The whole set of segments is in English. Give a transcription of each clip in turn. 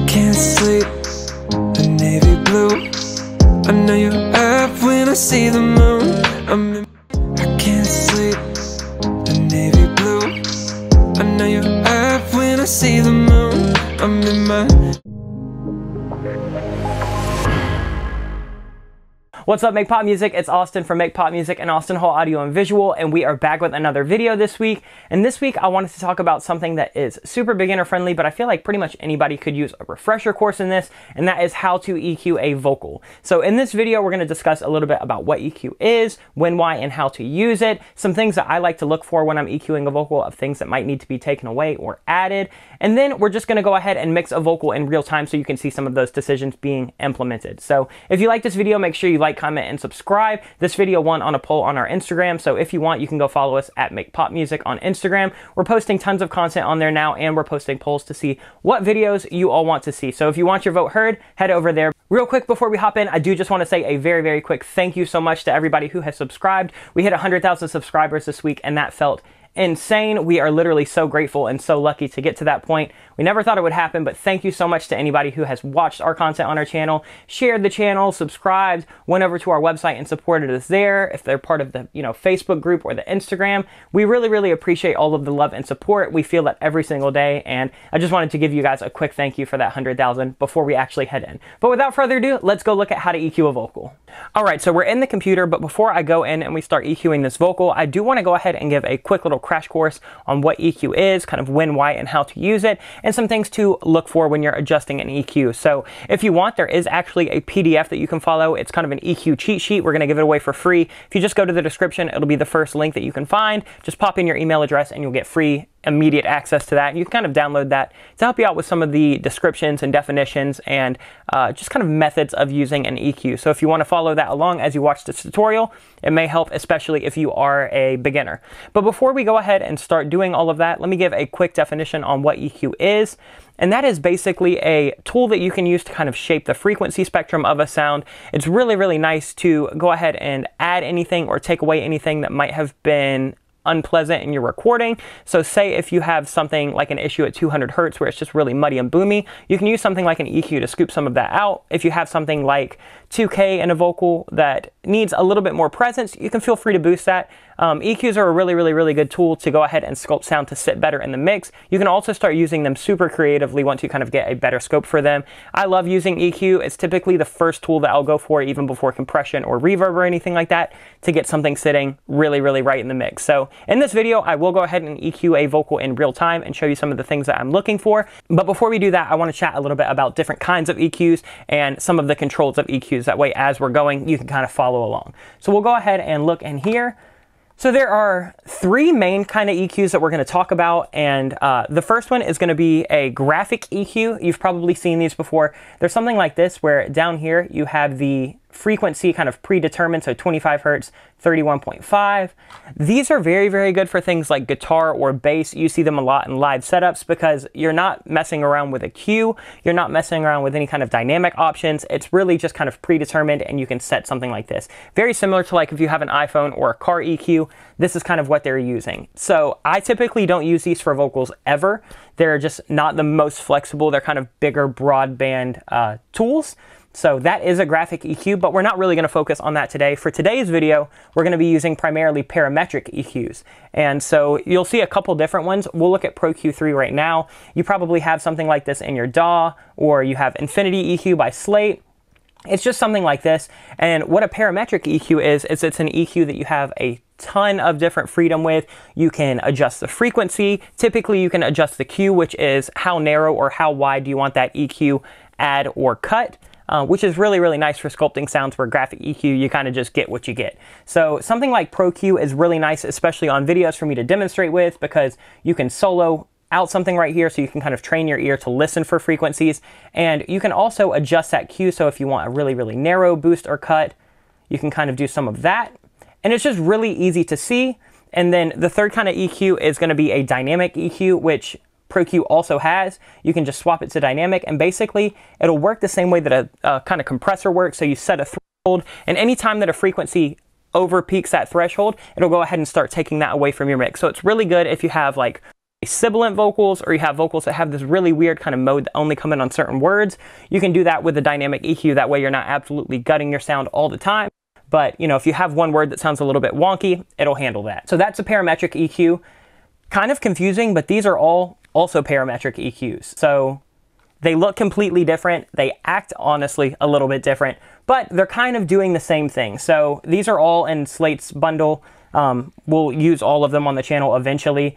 can't sleep, the navy blue. I know you're up when I see the moon. I can't sleep, the navy blue. I know you're up when I see the moon. I'm in my... What's up, Make Pop Music? It's Austin from Make Pop Music and Austin Hall Audio and Visual, and we are back with another video this week. And this week I wanted to talk about something that is super beginner friendly, but I feel like pretty much anybody could use a refresher course in this, and that is how to EQ a vocal. So in this video we're going to discuss a little bit about what EQ is, when, why, and how to use it, some things that I like to look for when I'm EQing a vocal, of things that might need to be taken away or added, and then we're just going to go ahead and mix a vocal in real time so you can see some of those decisions being implemented. So if you like this video, make sure you like, comment, and subscribe. This video won on a poll on our Instagram, so if you want, you can go follow us at Make Pop Music on Instagram. We're posting tons of content on there now, and we're posting polls to see what videos you all want to see. So if you want your vote heard, head over there. Real quick before we hop in, I do just want to say a very, very quick thank you so much to everybody who has subscribed. We hit 100,000 subscribers this week, and that felt insane. We are literally so grateful and so lucky to get to that point. We never thought it would happen, but thank you so much to anybody who has watched our content on our channel, shared the channel, subscribed, went over to our website and supported us there. If they're part of the Facebook group or the Instagram, we really, really appreciate all of the love and support. We feel that every single day, and I just wanted to give you guys a quick thank you for that 100,000 before we actually head in. But without further ado, let's go look at how to EQ a vocal. All right, so we're in the computer, but before I go in and we start EQing this vocal, I do want to go ahead and give a quick little crash course on what EQ is, kind of when, why, and how to use it, and some things to look for when you're adjusting an EQ. So if you want, there is actually a PDF that you can follow. It's kind of an EQ cheat sheet. We're going to give it away for free. If you just go to the description, it'll be the first link that you can find. Just pop in your email address and you'll get free immediate access to that. And you can kind of download that to help you out with some of the descriptions and definitions and just kind of methods of using an EQ. So if you want to follow that along as you watch this tutorial, it may help, especially if you are a beginner. But before we go ahead and start doing all of that, let me give a quick definition on what EQ is. And that is basically a tool that you can use to kind of shape the frequency spectrum of a sound. It's really, really nice to go ahead and add anything or take away anything that might have been unpleasant in your recording. So say if you have something like an issue at 200 hertz where it's just really muddy and boomy, you can use something like an EQ to scoop some of that out. If you have something like 2K in a vocal that needs a little bit more presence, you can feel free to boost that. EQs are a really, really, really good tool to go ahead and sculpt sound to sit better in the mix. You can also start using them super creatively once you kind of get a better scope for them. I love using EQ. It's typically the first tool that I'll go for even before compression or reverb or anything like that to get something sitting really, really right in the mix. So in this video, I will go ahead and EQ a vocal in real time and show you some of the things that I'm looking for. But before we do that, I want to chat a little bit about different kinds of EQs and some of the controls of EQs. That way, as we're going, you can kind of follow along. So we'll go ahead and look in here. So there are three main kind of EQs that we're going to talk about, and the first one is going to be a graphic EQ. You've probably seen these before. There's something like this where down here you have the frequency kind of predetermined, so 25 hertz, 31.5. These are very, very good for things like guitar or bass. You see them a lot in live setups because you're not messing around with a cue, you're not messing around with any kind of dynamic options. It's really just kind of predetermined, and you can set something like this. Very similar to like if you have an iPhone or a car EQ, this is kind of what they're using. So I typically don't use these for vocals ever. They're just not the most flexible. They're kind of bigger broadband tools. So that is a graphic EQ, but we're not really going to focus on that today. For today's video, we're going to be using primarily parametric EQs. And so you'll see a couple different ones. We'll look at Pro Q3 right now. You probably have something like this in your DAW, or you have Infinity EQ by Slate. It's just something like this. And what a parametric EQ is it's an EQ that you have a ton of different freedom with. You can adjust the frequency. Typically, you can adjust the Q, which is how narrow or how wide do you want that EQ add or cut. Which is really, really nice for sculpting sounds. Where graphic EQ, you kind of just get what you get. So something like Pro Q is really nice, especially on videos for me to demonstrate with, because you can solo out something right here, so you can kind of train your ear to listen for frequencies. And you can also adjust that Q, so if you want a really, really narrow boost or cut, you can kind of do some of that. And it's just really easy to see. And then the third kind of EQ is going to be a dynamic EQ, which Pro Q also has. You can just swap it to dynamic, and basically it'll work the same way that a kind of compressor works. So you set a threshold, and anytime that a frequency over peaks that threshold, it'll go ahead and start taking that away from your mix. So it's really good if you have like sibilant vocals, or you have vocals that have this really weird kind of mode that only come in on certain words, you can do that with the dynamic EQ. That way you're not absolutely gutting your sound all the time. But, you know, if you have one word that sounds a little bit wonky, it'll handle that. So that's a parametric EQ. Kind of confusing, but these are all also parametric EQs. So they look completely different. They act, honestly, a little bit different, but they're kind of doing the same thing. So these are all in Slate's bundle. We'll use all of them on the channel eventually.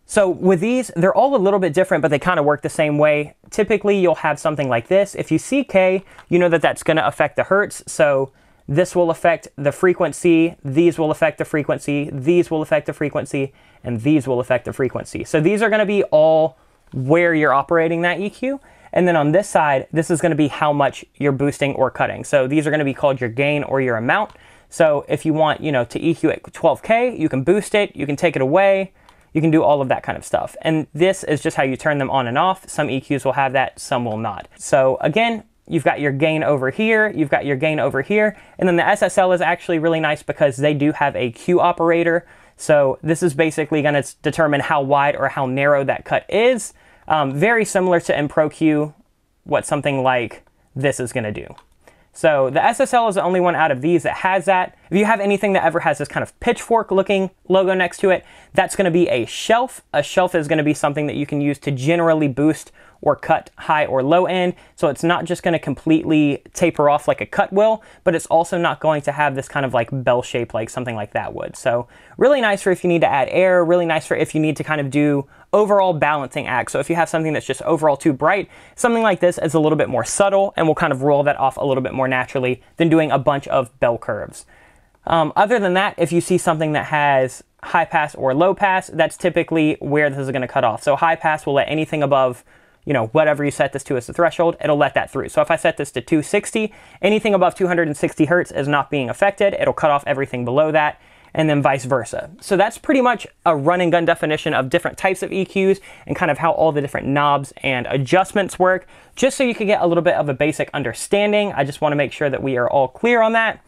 So with these, they're all a little bit different, but they kind of work the same way. Typically, you'll have something like this. If you see K, you know that that's going to affect the hertz. So this will affect the frequency, these will affect the frequency, these will affect the frequency, and these will affect the frequency. So these are going to be all where you're operating that EQ. And then on this side, this is going to be how much you're boosting or cutting. So these are going to be called your gain or your amount. So if you want, you know, to EQ at 12K, you can boost it, you can take it away, you can do all of that kind of stuff. And this is just how you turn them on and off. Some EQs will have that, some will not. So again, you've got your gain over here, you've got your gain over here, and then the SSL is actually really nice because they do have a Q operator. So this is basically going to determine how wide or how narrow that cut is. Very similar to in Pro Q, what something like this is going to do. So the SSL is the only one out of these that has that. If you have anything that ever has this kind of pitchfork looking logo next to it, that's going to be a shelf. A shelf is going to be something that you can use to generally boost or cut high or low end. So it's not just going to completely taper off like a cut will, but it's also not going to have this kind of like bell shape like something like that would. So really nice for if you need to add air, really nice for if you need to kind of do overall balancing act. So if you have something that's just overall too bright, something like this is a little bit more subtle and will kind of roll that off a little bit more naturally than doing a bunch of bell curves. Other than that, if you see something that has high pass or low pass, that's typically where this is going to cut off. So high pass will let anything above, you know, whatever you set this to as the threshold, it'll let that through. So if I set this to 260, anything above 260 hertz is not being affected. It'll cut off everything below that, and then vice versa. So that's pretty much a run and gun definition of different types of EQs and kind of how all the different knobs and adjustments work, just so you can get a little bit of a basic understanding. I just want to make sure that we are all clear on that.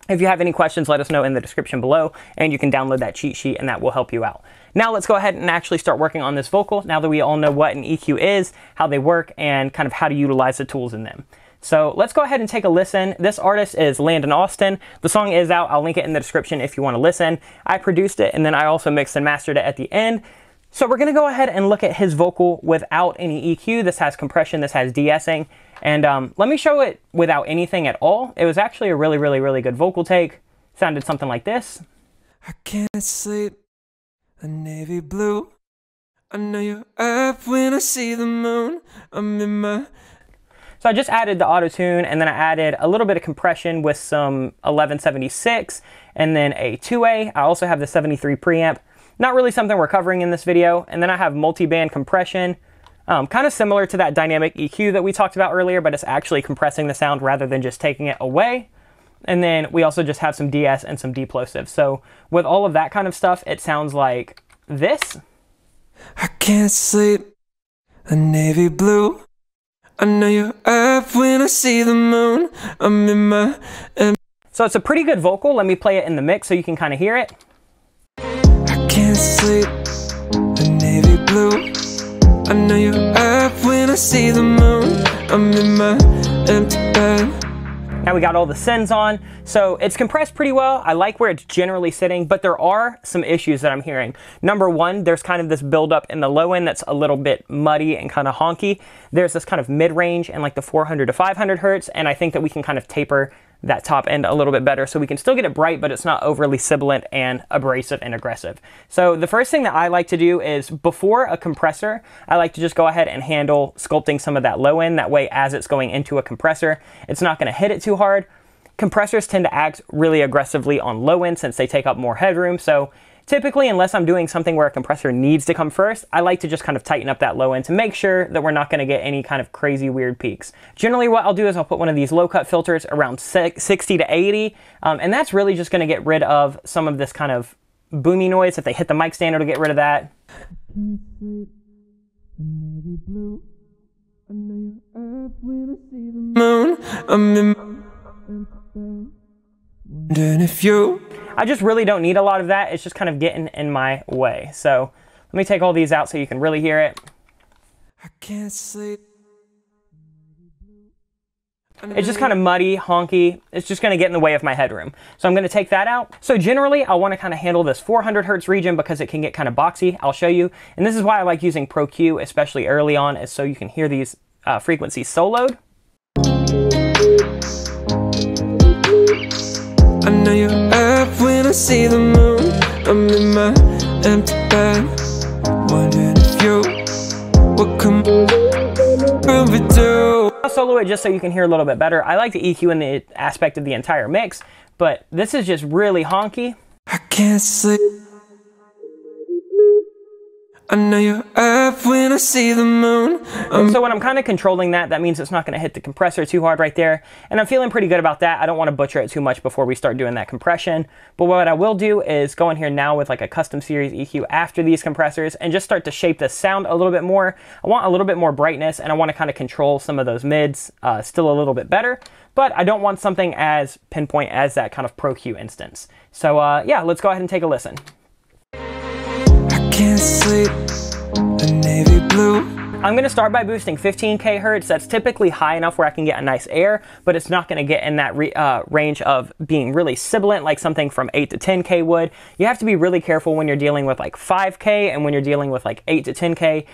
If you have any questions, let us know in the description below, and you can download that cheat sheet and that will help you out. Now let's go ahead and actually start working on this vocal, now that we all know what an EQ is, how they work, and kind of how to utilize the tools in them. So let's go ahead and take a listen. This artist is Landon Austin. The song is out. I'll link it in the description if you want to listen. I produced it, and then I also mixed and mastered it at the end. So we're going to go ahead and look at his vocal without any EQ. This has compression, this has de-essing. And let me show it without anything at all. It was actually a really, really, really good vocal take. Sounded something like this. I can't sleep, a navy blue. I know you're up when I see the moon. I'm in my... So I just added the auto-tune, and then I added a little bit of compression with some 1176, and then a 2A. I also have the 73 preamp. Not really something we're covering in this video. And then I have multi-band compression. Kind of similar to that dynamic EQ that we talked about earlier, but it's actually compressing the sound rather than just taking it away. And then we also just have some DS and some deplosive. So with all of that kind of stuff, it sounds like this. I can't sleep, a navy blue. I know you're up when I see the moon. I'm in my... So it's a pretty good vocal. Let me play it in the mix so you can kind of hear it. I can't sleep, a navy blue. I know you're up when I see the moon. I'm in my empty bed. Now we got all the sends on, so it's compressed pretty well. I like where it's generally sitting, but there are some issues that I'm hearing. Number one, there's kind of this buildup in the low end that's a little bit muddy and kind of honky. There's this kind of mid-range and like the 400 to 500 hertz, and I think that we can kind of taper that top end a little bit better so we can still get it bright, but it's not overly sibilant and abrasive and aggressive. So the first thing that I like to do is before a compressor, I like to just go ahead and handle sculpting some of that low end. That way, as it's going into a compressor, it's not going to hit it too hard. Compressors tend to act really aggressively on low end since they take up more headroom. So typically, unless I'm doing something where a compressor needs to come first, I like to just kind of tighten up that low end to make sure that we're not going to get any kind of crazy weird peaks. Generally, what I'll do is I'll put one of these low cut filters around 60 to 80, and that's really just going to get rid of some of this kind of boomy noise. If they hit the mic stand, it'll get rid of that. I just really don't need a lot of that. It's just kind of getting in my way. So Let me take all these out so you can really hear it. I can't sleep. It's just kind of muddy, honky. It's just going to get in the way of my headroom. So I'm going to take that out. So generally, I want to kind of handle this 400 hertz region because it can get kind of boxy. I'll show you. And this is why I like using Pro Q, especially early on, is so you can hear these frequencies soloed. I know you're up when I see the moon. I'm in my empty bed, wondering if you will come over to. I'll solo it just so you can hear a little bit better. I like the EQ in the aspect of the entire mix, but this is just really honky. I can't sleep. I know you're up when I see the moon. So when I'm kind of controlling that, that means it's not going to hit the compressor too hard right there. And I'm feeling pretty good about that. I don't want to butcher it too much before we start doing that compression. But what I will do is go in here now with like a custom series EQ after these compressors and just start to shape the sound a little bit more. I want a little bit more brightness and I want to kind of control some of those mids still a little bit better. But I don't want something as pinpoint as that kind of Pro Q instance. So yeah, let's go ahead and take a listen. Can't sleep, a navy blue. I'm going to start by boosting 15K hertz. That's typically high enough where I can get a nice air, but it's not going to get in that range of being really sibilant like something from 8 to 10K would. You have to be really careful when you're dealing with like 5K and when you're dealing with like 8 to 10K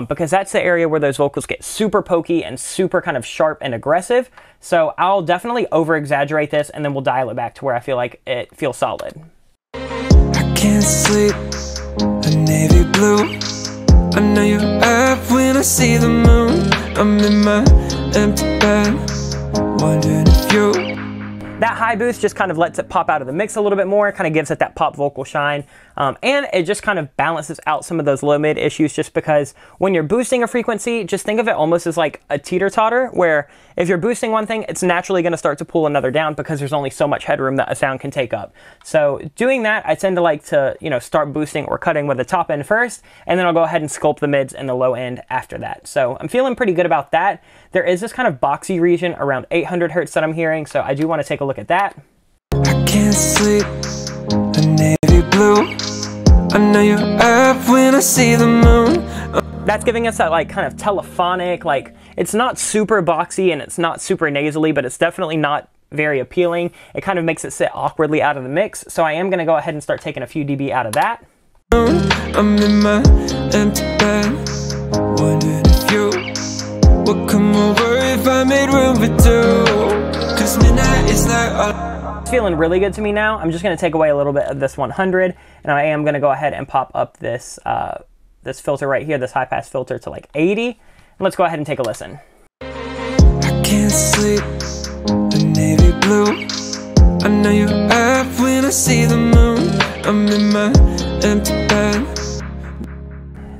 because that's the area where those vocals get super pokey and super kind of sharp and aggressive. So I'll definitely over exaggerate this and then we'll dial it back to where I feel like it feels solid. I can't sleep. A navy blue. I know you're up when I see the moon. I'm in my empty bed, wondering if you. That high boost just kind of lets it pop out of the mix a little bit more, kind of gives it that pop vocal shine, and it just kind of balances out some of those low mid issues just because when you're boosting a frequency, just think of it almost as like a teeter-totter where if you're boosting one thing, it's naturally going to start to pull another down because there's only so much headroom that a sound can take up. So doing that, I tend to like to, you know, start boosting or cutting with the top end first, and then I'll go ahead and sculpt the mids and the low end after that. So I'm feeling pretty good about that. There is this kind of boxy region around 800 hertz that I'm hearing, so I do want to take a look at that. I can't sleep, a navy blue. I know you're up when I see the moon. That's giving us that like kind of telephonic, like it's not super boxy and it's not super nasally, but it's definitely not very appealing. It kind of makes it sit awkwardly out of the mix. So I am going to go ahead and start taking a few dB out of that. I'm in my empty bed, wondering if you would come over if I made room for two. Cause midnight is like all. It's feeling really good to me now. I'm just going to take away a little bit of this 100 and I am going to go ahead and pop up this this filter right here, this high pass filter to like 80. And let's go ahead and take a listen. I can't sleep, a navy blue. I know you're up when I see the moon. I'm in my empty bed.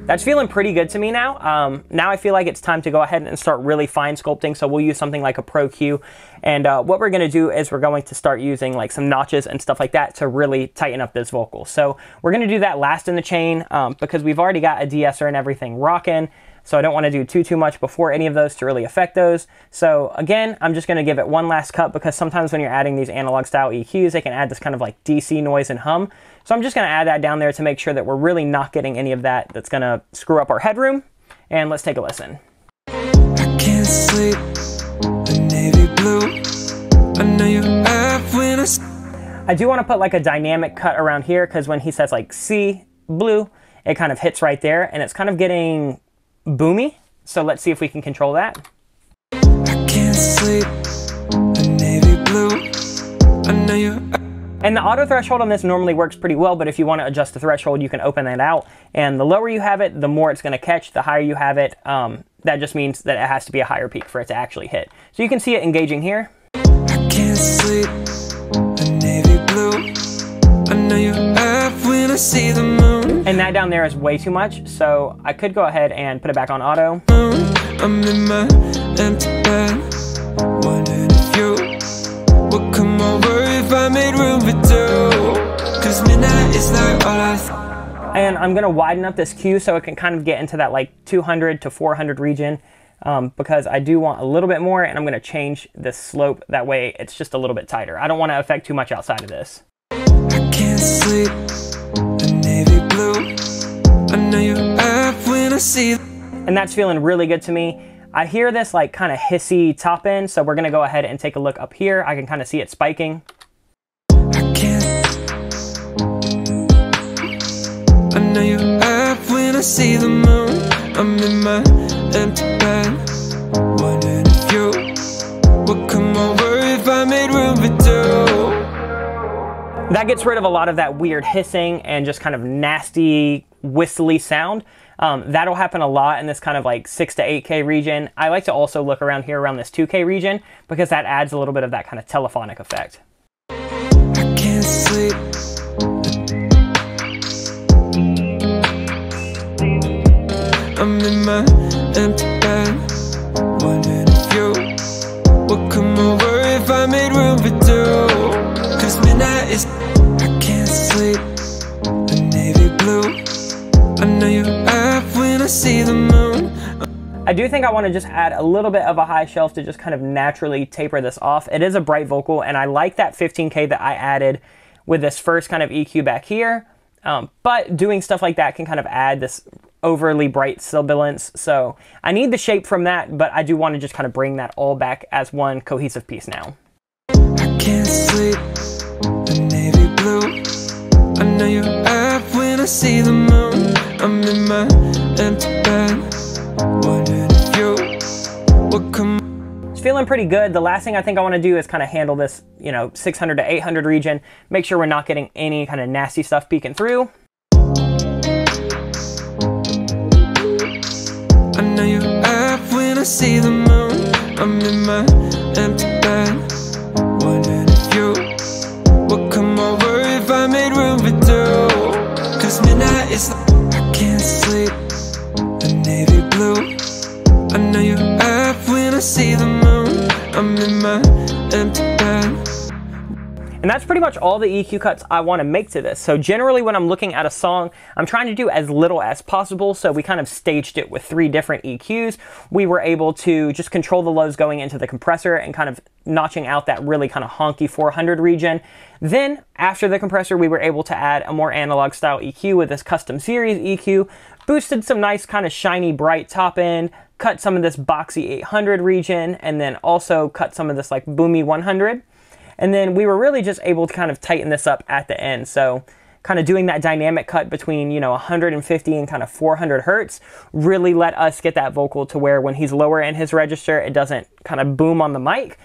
That's feeling pretty good to me now. Now I feel like it's time to go ahead and start really fine sculpting. So we'll use something like a Pro Q. And what we're gonna do is we're going to start using like some notches and stuff like that to really tighten up this vocal. So we're gonna do that last in the chain because we've already got a de-esser and everything rocking. So I don't want to do too much before any of those to really affect those. So again, I'm just going to give it one last cut because sometimes when you're adding these analog style EQs, they can add this kind of like DC noise and hum. So I'm just going to add that down there to make sure that we're really not getting any of that that's going to screw up our headroom. And let's take a listen. I can't sleep, a navy blue. I know you're up when I do want to put like a dynamic cut around here because when he says like C, blue, it kind of hits right there and it's kind of getting boomy. So let's see if we can control that. I can't sleep, a navy blue. I know you're. And the auto threshold on this normally works pretty well, but if you want to adjust the threshold, you can open that out. And the lower you have it, the more it's going to catch. The higher you have it, that just means that it has to be a higher peak for it to actually hit. So you can see it engaging here. I can't sleep, a navy blue. I know you're up when I see the moon. And that down there is way too much, so I could go ahead and put it back on auto. I'm in my empty bed, wondering if you would come over if I made room for two. Cause midnight is like all I And I'm gonna widen up this Q so it can kind of get into that like 200 to 400 region because I do want a little bit more, and I'm gonna change this slope. That way it's just a little bit tighter. I don't want to affect too much outside of this. I can't sleep, a navy blue. I know know you're up when I see. And that's feeling really good to me. I hear this like kind of hissy top end, so we're gonna go ahead and take a look up here. I can kind of see it spiking. I can't. I know you're up when I see the moon. I'm in my empty bed, wondering if you would come over if I made room for two. That gets rid of a lot of that weird hissing and just kind of nasty, whistly sound. That'll happen a lot in this kind of like 6 to 8K region. I like to also look around here around this 2K region because that adds a little bit of that kind of telephonic effect. I can't sleep. I'm in my empty bed, wondering if you would come over if I made room for two. Cause midnight is, I can't sleep. The navy blue, I know you're up when I see the moon. I do think I want to just add a little bit of a high shelf to just kind of naturally taper this off. It is a bright vocal, and I like that 15K that I added with this first kind of EQ back here. But doing stuff like that can kind of add this overly bright sibilance. So I need the shape from that, but I do want to just kind of bring that all back as one cohesive piece now. I can't sleep. The navy blue, I know you're up when I see the moon. I'm in my empty bed, wondering if you would come. It's feeling pretty good. The last thing I think I want to do is kind of handle this, 600 to 800 region. Make sure we're not getting any kind of nasty stuff peeking through. I know you're up when I see the moon. I'm in my empty bed, wondering if you would come over if I made room for two. Cause midnight is, I can't sleep. The navy blue, I know you're up when I see the moon. I'm in my empty bed. And that's pretty much all the EQ cuts I want to make to this. So generally when I'm looking at a song, I'm trying to do as little as possible. So we kind of staged it with 3 different EQs. We were able to just control the lows going into the compressor and kind of notching out that really kind of honky 400 region. Then after the compressor, we were able to add a more analog style EQ with this custom series EQ, boosted some nice kind of shiny bright top end, cut some of this boxy 800 region, and then also cut some of this like boomy 100. And then we were really just able to kind of tighten this up at the end. So kind of doing that dynamic cut between, 150 and kind of 400 hertz really let us get that vocal to where when he's lower in his register, it doesn't kind of boom on the mic,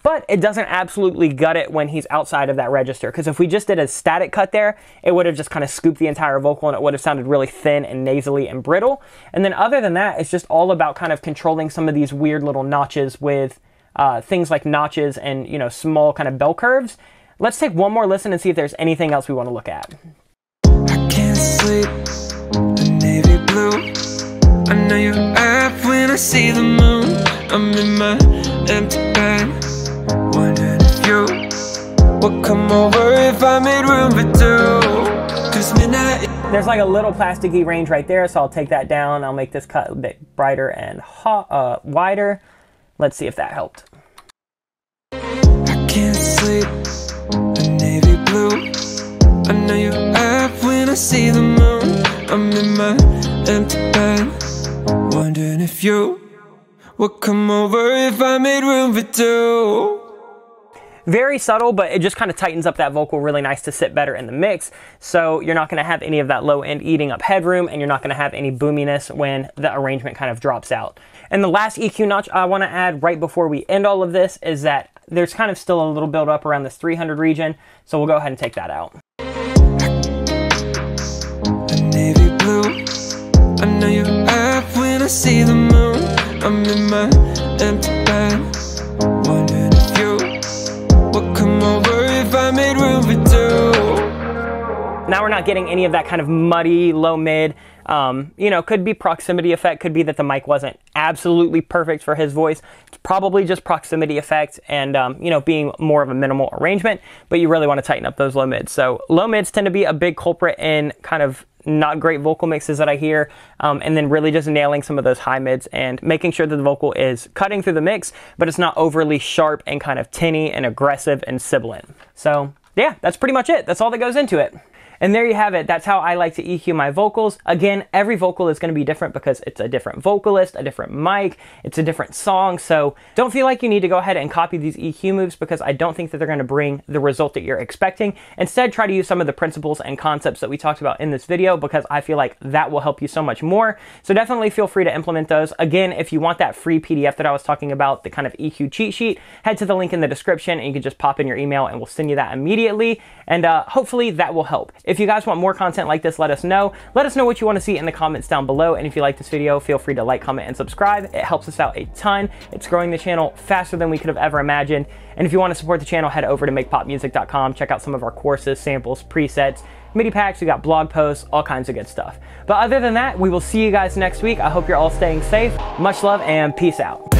but it doesn't absolutely gut it when he's outside of that register. Because if we just did a static cut there, it would have just kind of scooped the entire vocal and it would have sounded really thin and nasally and brittle. And then other than that, it's just all about kind of controlling some of these weird little notches with things like notches and, small kind of bell curves. Let's take one more listen and see if there's anything else we want to look at. I can't sleep. The navy blue, I know you're up when I see the moon. I'm in my empty bed, wondering if you would come over if I made room for two. Cause midnight. There's like a little plasticky range right there, so I'll take that down. I'll make this cut a bit brighter and wider. Let's see if that helped. I can't sleep. The navy blue, I know you're up when I see the moon. I'm in my empty bed, wondering if you would come over if I made room for two. Very subtle, but it just kind of tightens up that vocal really nice to sit better in the mix. So you're not going to have any of that low end eating up headroom, and you're not going to have any boominess when the arrangement kind of drops out. And the last EQ notch I want to add right before we end all of this is that there's kind of still a little build up around this 300 region. So we'll go ahead and take that out. The navy blue, I know you're up when I see the moon. I'm in my empty bed, wondering if you would come over if I made room for two. Now we're not getting any of that kind of muddy low mid. Could be proximity effect, could be that the mic wasn't absolutely perfect for his voice. It's probably just proximity effect and, being more of a minimal arrangement, but you really want to tighten up those low mids. So low mids tend to be a big culprit in kind of not great vocal mixes that I hear, and then really just nailing some of those high mids and making sure that the vocal is cutting through the mix, but it's not overly sharp and kind of tinny and aggressive and sibilant. So yeah, that's pretty much it. That's all that goes into it. And there you have it. That's how I like to EQ my vocals. Again, every vocal is going to be different because it's a different vocalist, a different mic, it's a different song. So don't feel like you need to go ahead and copy these EQ moves because I don't think that they're going to bring the result that you're expecting. Instead, try to use some of the principles and concepts that we talked about in this video because I feel like that will help you so much more. So definitely feel free to implement those. Again, if you want that free PDF that I was talking about, the kind of EQ cheat sheet, head to the link in the description and you can just pop in your email and we'll send you that immediately. And hopefully that will help. If you guys want more content like this, let us know. Let us know what you want to see in the comments down below. And if you like this video, feel free to like, comment, and subscribe. It helps us out a ton. It's growing the channel faster than we could have ever imagined. And if you want to support the channel, head over to makepopmusic.com. Check out some of our courses, samples, presets, MIDI packs. We got blog posts, all kinds of good stuff. But other than that, we will see you guys next week. I hope you're all staying safe. Much love and peace out.